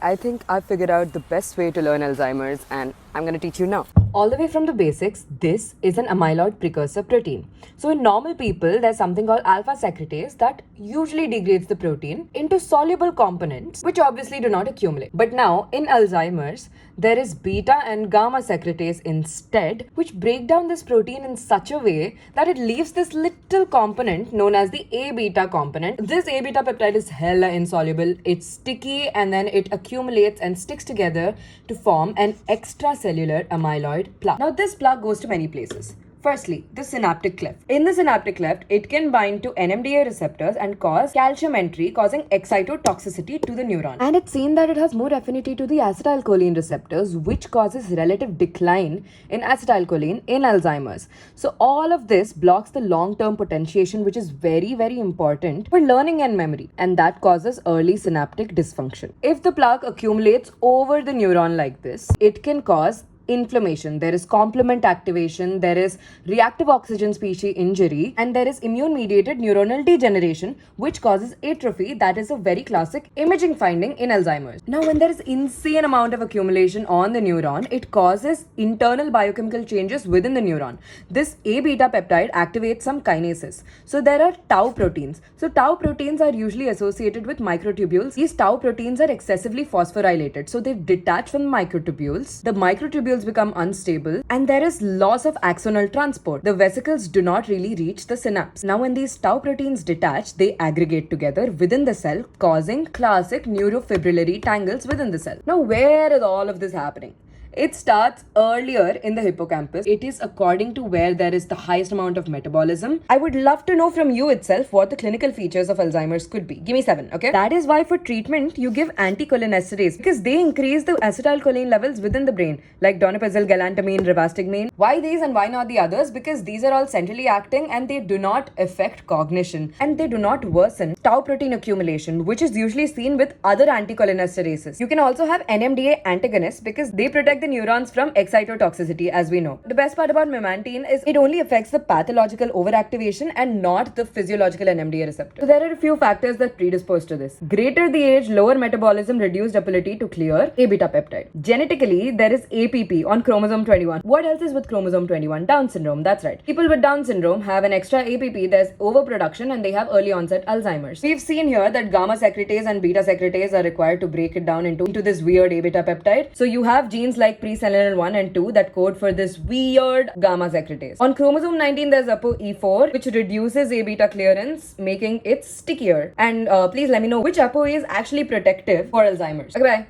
I think I've figured out the best way to learn Alzheimer's and I'm going to teach you now. All the way from the basics, this is an amyloid precursor protein. So in normal people, there's something called alpha secretase that usually degrades the protein into soluble components, which obviously do not accumulate. But now in Alzheimer's, there is beta and gamma secretase instead, which break down this protein in such a way that it leaves this little component known as the A beta component. This A beta peptide is hella insoluble, it's sticky, and then it accumulates and sticks together to form an extracellular amyloid plaque. Now, this plaque goes to many places. Firstly, the synaptic cleft. In the synaptic cleft, it can bind to NMDA receptors and cause calcium entry, causing excitotoxicity to the neuron. And it's seen that it has more affinity to the acetylcholine receptors, which causes relative decline in acetylcholine in Alzheimer's. So all of this blocks the long-term potentiation, which is very, very important for learning and memory. And that causes early synaptic dysfunction. If the plaque accumulates over the neuron like this, it can cause inflammation, there is complement activation, there is reactive oxygen species injury, and there is immune mediated neuronal degeneration, which causes atrophy. That is a very classic imaging finding in Alzheimer's. Now, when there is insane amount of accumulation on the neuron, it causes internal biochemical changes within the neuron. This A beta peptide activates some kinases. So there are tau proteins. So tau proteins are usually associated with microtubules. These tau proteins are excessively phosphorylated, so they detach from the microtubules. The microtubules become unstable and there is loss of axonal transport. The vesicles do not really reach the synapse. Now, when these tau proteins detach, they aggregate together within the cell, causing classic neurofibrillary tangles within the cell. Now, where is all of this happening? It starts earlier in the hippocampus. It is according to where there is the highest amount of metabolism. I would love to know from you itself what the clinical features of Alzheimer's could be. Give me 7, okay? That is why for treatment, you give anticholinesterase because they increase the acetylcholine levels within the brain, like donepezil, galantamine, rivastigmine. Why these and why not the others? Because these are all centrally acting and they do not affect cognition and they do not worsen tau protein accumulation, which is usually seen with other anticholinesterases. You can also have NMDA antagonists because they protect the neurons from excitotoxicity, as we know. The best part about memantine is it only affects the pathological overactivation and not the physiological NMDA receptor. So there are a few factors that predispose to this. Greater the age, lower metabolism, reduced ability to clear A beta peptide. Genetically, there is APP on chromosome 21. What else is with chromosome 21? Down syndrome, that's right. People with Down syndrome have an extra APP, there's overproduction, and they have early onset Alzheimer's. We've seen here that gamma secretase and beta secretase are required to break it down into this weird A beta peptide. So you have genes like presenilin 1 and 2 that code for this weird gamma secretase. On chromosome 19, there's ApoE4, which reduces A beta clearance, making it stickier. And please let me know which Apo is actually protective for Alzheimer's. Okay, bye.